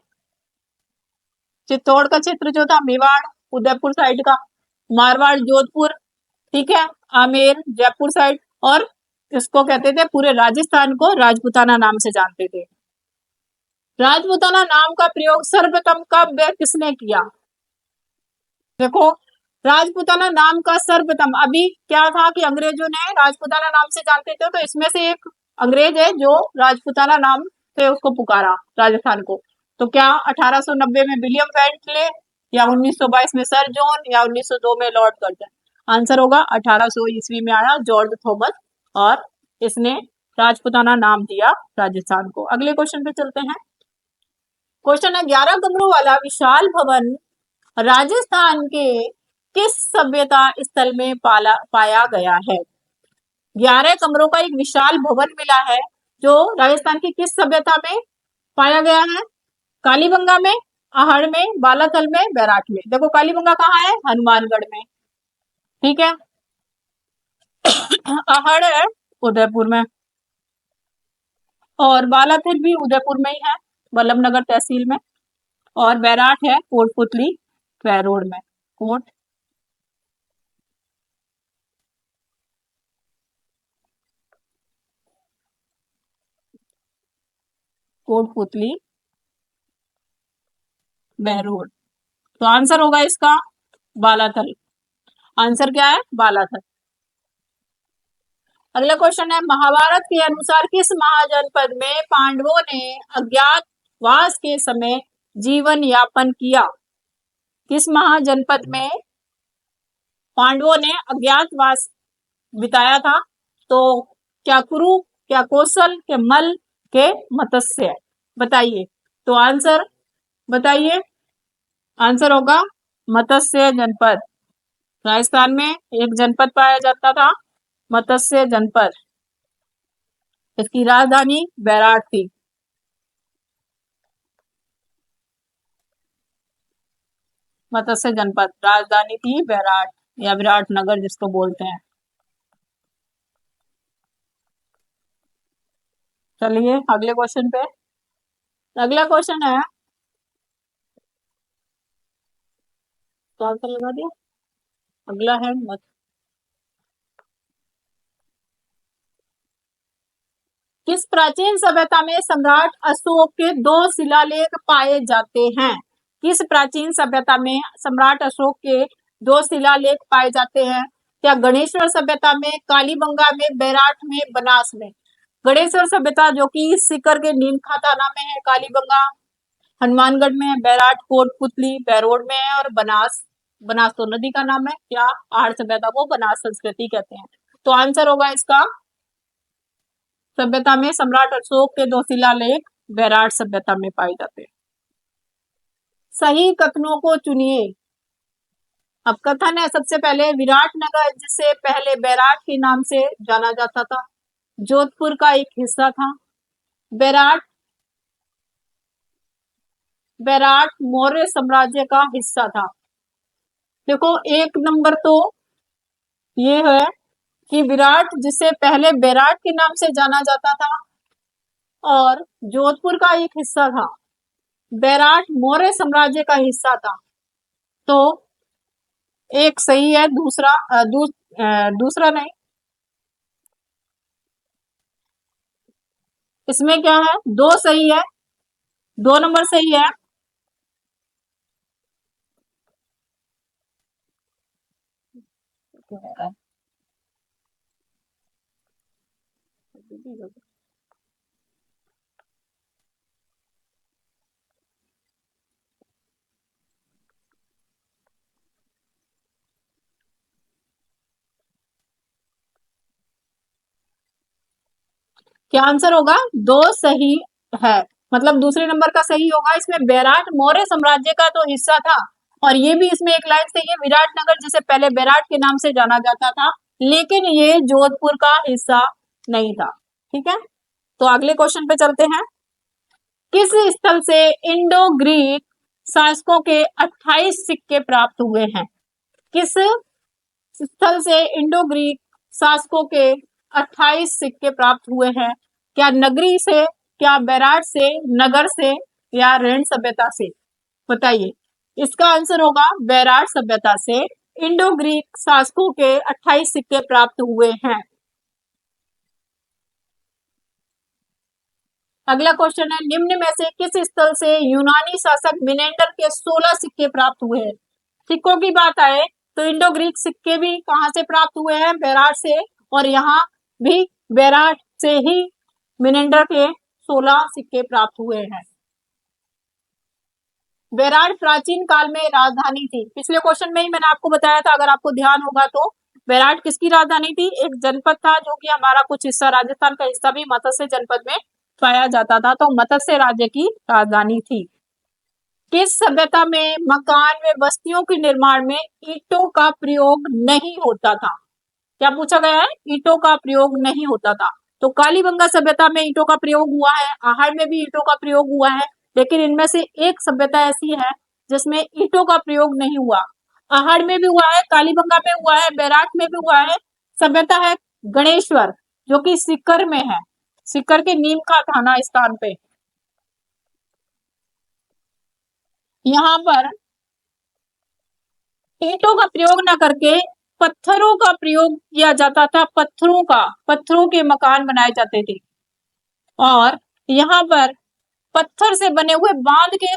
[SPEAKER 1] चित्तौड़ का क्षेत्र जो था मेवाड़, उदयपुर साइड का, मारवाड़ जोधपुर, ठीक है, आमेर जयपुर साइड, और इसको कहते थे, पूरे राजस्थान को राजपूताना नाम से जानते थे। राजपूताना नाम का प्रयोग सर्वप्रथम कब व किसने किया? देखो, राजपूताना नाम का सर्वप्रथम, अभी क्या था कि अंग्रेजों ने राजपूताना नाम से जानते थे, तो इसमें से एक अंग्रेज है जो राजपूताना नाम से उसको पुकारा राजस्थान को। तो क्या 1890 में विलियम बेंटले, या 1922 में सर जॉन, या 1902 में लॉर्ड कर्जन? आंसर होगा 1800 ईस्वी में आया जॉर्ज थॉमस, और इसने राजपूताना नाम दिया राजस्थान को। अगले क्वेश्चन पे चलते हैं। क्वेश्चन है, 11 कमरों वाला विशाल भवन राजस्थान के किस सभ्यता स्थल में पाया गया है? 11 कमरों का एक विशाल भवन मिला है जो राजस्थान की किस सभ्यता में पाया गया है? कालीबंगा में, आहड़ में, बालाथल में, बैराठ में? देखो, कालीबंगा कहाँ है? हनुमानगढ़ में, ठीक है। आहड़ है उदयपुर में, और बालाथल भी उदयपुर में ही है, बल्लभनगर तहसील में, और बैराठ है कोटपुतली रोड में, कोटपुतली बहरोड। तो आंसर होगा इसका बालाथल। आंसर क्या है? बालाथल। अगला क्वेश्चन है, महाभारत के अनुसार किस महाजनपद में पांडवों ने अज्ञातवास के समय जीवन यापन किया? किस महाजनपद में पांडवों ने अज्ञातवास बिताया था? तो क्या कुरु, क्या कौशल, क्या मल, के मत्स्य? बताइए। तो आंसर बताइए। आंसर होगा मत्स्य जनपद। राजस्थान में एक जनपद पाया जाता था, मत्स्य जनपद, इसकी राजधानी बैराठ थी। मत्स्य जनपद, राजधानी थी बैराठ, या विराट नगर जिसको बोलते हैं। चलिए अगले क्वेश्चन पे। अगला क्वेश्चन है, तो आंसर लगा दिया। अगला है किस प्राचीन सभ्यता में सम्राट अशोक के 2 शिलालेख पाए जाते हैं? किस प्राचीन सभ्यता में सम्राट अशोक के 2 शिलालेख पाए जाते हैं? क्या गणेश्वर सभ्यता में, कालीबंगा में, बैराठ में, बनास में? गणेश्वर सभ्यता जो कि सीकर के नीमखा थाना में है, कालीबंगा हनुमानगढ़ में है, बैराठ कोटपुतली बैरोड में है, और बनास, बनास तो नदी का नाम है, क्या आहड़ सभ्यता को बनास संस्कृति कहते हैं। तो आंसर होगा इसका सभ्यता में सम्राट अशोक के 2 शिलालेख बैराठ सभ्यता में पाए जाते हैं। सही कथनों को चुनिए। अब कथन है, सबसे पहले, विराटनगर जिसे पहले बैराठ के नाम से जाना जाता था, जोधपुर का एक हिस्सा था। बैराठ बैराठ मौर्य साम्राज्य का हिस्सा था। देखो, एक नंबर तो ये है कि विराट जिसे पहले बैराठ के नाम से जाना जाता था, और जोधपुर का एक हिस्सा था, बैराठ मौर्य साम्राज्य का हिस्सा था। तो एक सही है, दूसरा नहीं, इसमें क्या है? 2 सही है, 2 नंबर सही है। क्या आंसर होगा? दो सही है, मतलब दूसरे नंबर का सही होगा। इसमें बेराट मौर्य साम्राज्य का तो हिस्सा था, और ये भी इसमें एक लाइन सही है, विराटनगर जिसे पहले बेराट के नाम से जाना जाता था, लेकिन ये जोधपुर का हिस्सा नहीं था। ठीक है, तो अगले क्वेश्चन पे चलते हैं। किस स्थल से इंडो ग्रीक शासकों के 28 सिक्के प्राप्त हुए हैं? किस स्थल से इंडो ग्रीक शासकों के 28 सिक्के प्राप्त हुए हैं? क्या नगरी से, क्या बेराट से, नगर से, या ऋण सभ्यता से? बताइए। इसका आंसर होगा बेराट सभ्यता से इंडो ग्रीक शासकों के 28 सिक्के प्राप्त हुए हैं। अगला क्वेश्चन है, निम्न में से किस स्थल से यूनानी शासक मिनेंडर के 16 सिक्के प्राप्त हुए हैं? सिक्कों की बात आए तो इंडो ग्रीक सिक्के भी कहां से प्राप्त हुए हैं? बेराट से, और यहाँ भी बेराट से ही मिनेंडर के 16 सिक्के प्राप्त हुए हैं। बेराट प्राचीन काल में राजधानी थी। पिछले क्वेश्चन में ही मैंने आपको बताया था, अगर आपको ध्यान होगा तो। बेराट किसकी राजधानी थी? एक जनपद था, जो कि हमारा कुछ हिस्सा राजस्थान का हिस्सा भी मत्स्य जनपद में पाया जाता था, तो मत्स्य राज्य की राजधानी थी। किस सभ्यता में मकान व बस्तियों के निर्माण में ईंटों का प्रयोग नहीं होता था? क्या पूछा गया है? ईंटों का प्रयोग नहीं होता था। तो कालीबंगा सभ्यता में ईंटों का प्रयोग हुआ है, आहड़ में भी ईंटों का प्रयोग हुआ है, लेकिन इनमें से एक सभ्यता ऐसी है जिसमें ईंटों का प्रयोग नहीं हुआ। आहड़ में भी हुआ है, कालीबंगा में हुआ है, बैराट में भी हुआ है। सभ्यता है गणेश्वर, जो कि सीकर में है, सीकर के नीम का थाना स्थान पे। यहाँ पर ईंटों का प्रयोग न करके पत्थरों का प्रयोग किया जाता था। पत्थरों के मकान बनाए जाते थे, और यहाँ पर पत्थर से बने हुए बांध के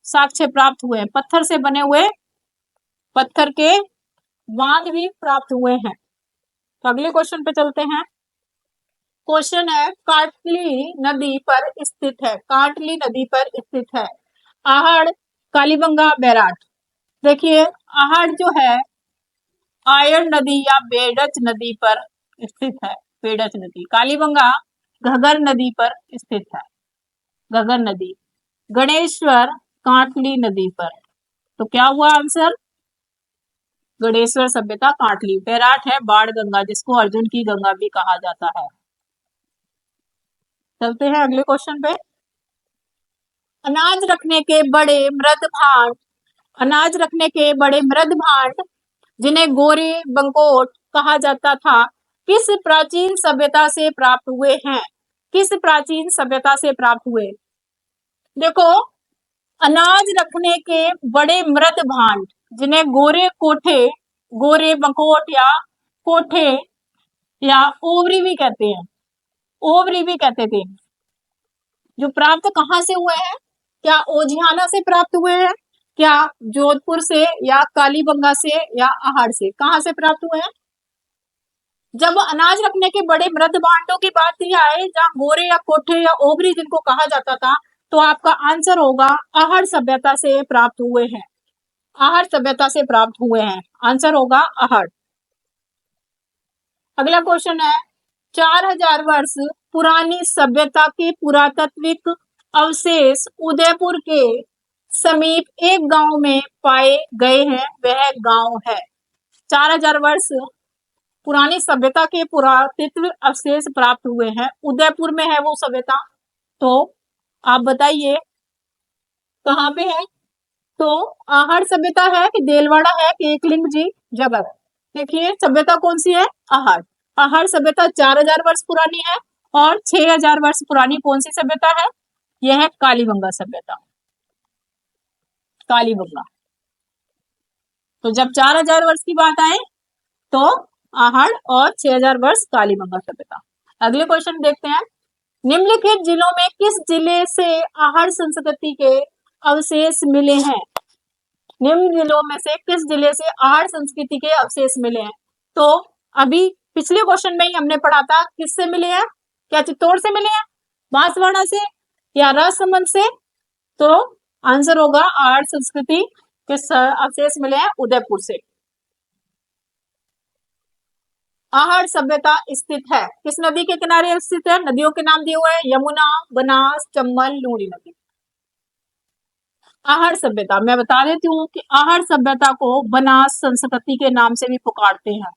[SPEAKER 1] साक्ष्य प्राप्त हुए हैं। पत्थर से बने हुए पत्थर के बांध भी प्राप्त हुए हैं। तो अगले क्वेश्चन पे चलते हैं। क्वेश्चन है, काटली नदी पर स्थित है। काटली नदी पर स्थित है आहड़, कालीबंगा, बैराट। देखिए, आहड़ जो है आयन नदी या बेडच नदी पर स्थित है, बेडच नदी। कालीबंगा घगर नदी पर स्थित है, घगर नदी। गणेश्वर काटली नदी पर। तो क्या हुआ आंसर? गणेश्वर सभ्यता काटली। बैराट है बाण गंगा, जिसको अर्जुन की गंगा भी कहा जाता है। चलते हैं अगले क्वेश्चन पे। अनाज रखने के बड़े मृद भांड, अनाज रखने के बड़े मृद भांड जिन्हें गोरे बंकोट कहा जाता था, किस प्राचीन सभ्यता से प्राप्त हुए हैं? किस प्राचीन सभ्यता से प्राप्त हुए? देखो, अनाज रखने के बड़े मृद भांड जिन्हें गोरे कोठे, गोरे बंकोट या कोठे या ओवरी भी कहते हैं, ओवरी भी कहते थे, जो प्राप्त कहां से हुए हैं? क्या ओझियाना से प्राप्त हुए हैं? क्या जोधपुर से, या कालीबंगा से, या आहड़ से? कहां से प्राप्त हुए हैं? जब अनाज रखने के बड़े मृद भांडों की बात आए, जहां गोरे या कोठे या ओवरी जिनको कहा जाता था, तो आपका आंसर होगा आहड़ सभ्यता से प्राप्त हुए हैं। आहड़ सभ्यता से प्राप्त हुए हैं, आंसर होगा आहड़। अगला क्वेश्चन है, 4000 वर्ष पुरानी सभ्यता के पुरातात्विक अवशेष उदयपुर के समीप एक गांव में पाए गए हैं, वह गांव है। 4000 वर्ष पुरानी सभ्यता के पुरातत्व अवशेष प्राप्त हुए हैं, उदयपुर में है वो सभ्यता। तो आप बताइए कहाँ पे है? तो आहड़ सभ्यता है कि देलवाड़ा है कि एकलिंग जी जगह? देखिए, सभ्यता कौन सी है? आहड़। आहड़ सभ्यता 4000 वर्ष पुरानी है, और 6000 वर्ष पुरानी कौन सी सभ्यता है? यह है कालीबंगा सभ्यता, कालीबंगा। तो जब 4000 वर्ष की बात आए तो आहड़, और 6000 वर्ष कालीबंगा सभ्यता। अगले क्वेश्चन देखते हैं। निम्नलिखित जिलों में किस जिले से आहड़ संस्कृति के अवशेष मिले हैं? निम्न जिलों में से किस जिले से आहड़ संस्कृति के अवशेष मिले हैं? तो अभी पिछले क्वेश्चन में ही हमने पढ़ा था, किससे मिले हैं? क्या चित्तौड़ से मिले हैं, बांसवाड़ा से या राजसमंद से? तो आंसर होगा आहड़ संस्कृति के अवशेष मिले हैं उदयपुर से। आहड़ सभ्यता स्थित है किस नदी के किनारे स्थित है? नदियों के नाम दिए हुए हैं, यमुना, बनास, चंबल, लूनी नदी। आहड़ सभ्यता मैं बता देती हूँ कि आहड़ सभ्यता को बनास संस्कृति के नाम से भी पुकारते हैं,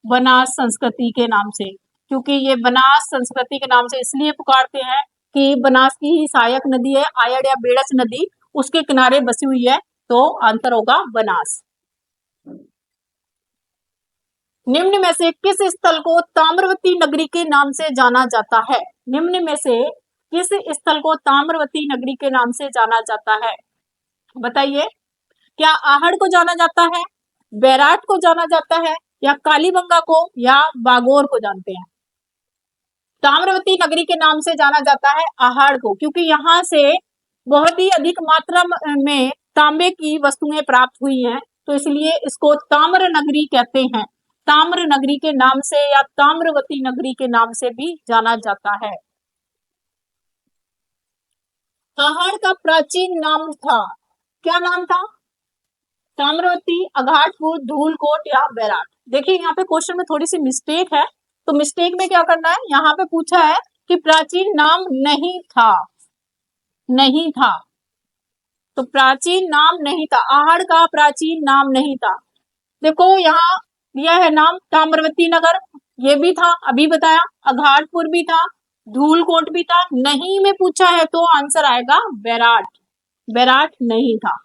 [SPEAKER 1] बनास संस्कृति के नाम से, क्योंकि ये बनास संस्कृति के नाम से इसलिए पुकारते हैं कि बनास की ही सहायक नदी है आयड़ या बेड़स नदी, उसके किनारे बसी हुई है, तो आंसर होगा बनास। निम्न में से किस स्थल को ताम्रवती नगरी के नाम से जाना जाता है? निम्न में से किस स्थल को ताम्रवती नगरी के नाम से जाना जाता है? बताइए, क्या आहड़ को जाना जाता है, बैराट को जाना जाता है, या कालीबंगा को, या बागोर को जानते हैं? ताम्रवती नगरी के नाम से जाना जाता है आहड़ को, क्योंकि यहाँ से बहुत ही अधिक मात्रा में तांबे की वस्तुएं प्राप्त हुई हैं, तो इसलिए इसको ताम्र नगरी कहते हैं। ताम्र नगरी के नाम से या ताम्रवती नगरी के नाम से भी जाना जाता है। आहड़ का प्राचीन नाम था, क्या नाम था? ताम्रवती, अघाटपुर, धूलकोट या बैराट। देखिए यहाँ पे क्वेश्चन में थोड़ी सी मिस्टेक है, तो मिस्टेक में क्या करना है, यहाँ पे पूछा है कि प्राचीन नाम नहीं था, नहीं था, तो प्राचीन नाम नहीं था, आहड़ का प्राचीन नाम नहीं था। देखो यहाँ यह है नाम ताम्रवती नगर, ये भी था अभी बताया, अघाटपुर भी था, धूलकोट भी था, नहीं में पूछा है तो आंसर आएगा बैराट, बैराट नहीं था।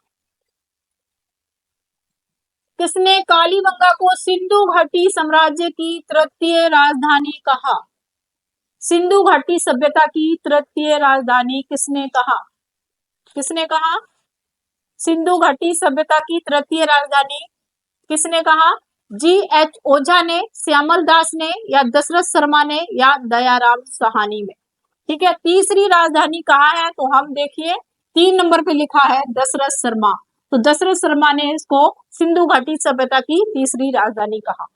[SPEAKER 1] किसने कालीबंगा को सिंधु घाटी साम्राज्य की तृतीय राजधानी कहा? सिंधु घाटी सभ्यता की तृतीय राजधानी किसने कहा? किसने कहा सिंधु घाटी सभ्यता की तृतीय राजधानी? किसने कहा? G.H. ओझा ने, श्यामल दास ने, या दशरथ शर्मा ने, या दयाराम साहनी में? ठीक है, तीसरी राजधानी कहाँ है? तो हम देखिए 3 नंबर पे लिखा है दशरथ शर्मा, तो दशरथ शर्मा ने इसको सिंधु घाटी सभ्यता की तीसरी राजधानी कहा।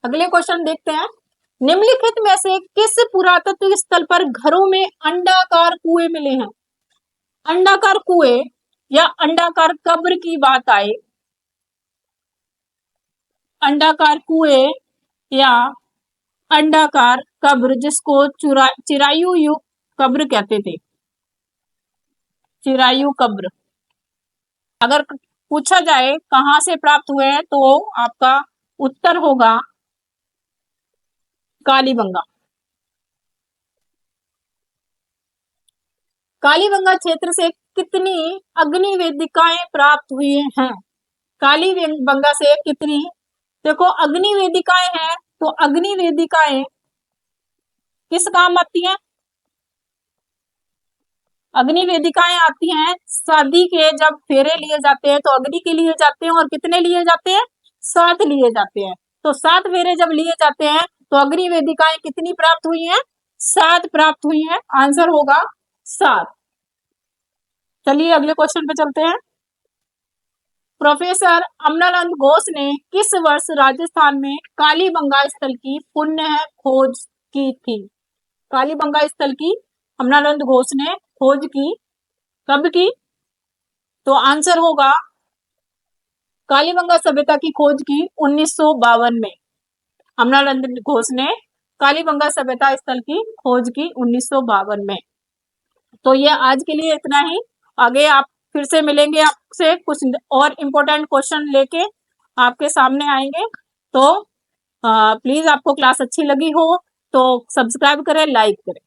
[SPEAKER 1] अगले क्वेश्चन देखते हैं, निम्नलिखित में से किस पुरातत्व स्थल पर घरों में अंडाकार कुएं मिले हैं? अंडाकार कुएं या अंडाकार कब्र की बात आए, अंडाकार कुएं या अंडाकार कब्र, जिसको चिरायु युग कब्र कहते थे, चिरायु कब्र, अगर पूछा जाए कहां से प्राप्त हुए हैं तो आपका उत्तर होगा कालीबंगा। कालीबंगा क्षेत्र से कितनी अग्नि वेदिकाएं प्राप्त हुई हैं? कालीबंगा से कितनी, देखो अग्नि वेदिकाएं हैं, तो अग्नि वेदिकाएं किस काम आती हैं? अग्नि वेदिकाएं आती हैं शादी के जब फेरे लिए जाते हैं तो अग्नि के लिए जाते हैं, और कितने लिए जाते हैं? 7 लिए जाते हैं, तो 7 फेरे जब लिए जाते हैं तो अग्नि वेदिकाएं कितनी प्राप्त हुई हैं? 7 प्राप्त हुई हैं, आंसर होगा 7। चलिए अगले क्वेश्चन पे चलते हैं। प्रोफेसर अमलानंद घोष ने किस वर्ष राजस्थान में कालीबंगा स्थल की पुनः खोज की थी? कालीबंगा स्थल की अमलानंद घोष ने खोज की, कब की? तो आंसर होगा कालीबंगा सभ्यता की खोज की 1952 में। अमलानंद घोष ने कालीबंगा सभ्यता स्थल की खोज की 1952 में। तो ये आज के लिए इतना ही, आगे आप फिर से मिलेंगे, आपसे कुछ और इम्पोर्टेंट क्वेश्चन लेके आपके सामने आएंगे। तो प्लीज आपको क्लास अच्छी लगी हो तो सब्सक्राइब करें, लाइक करें।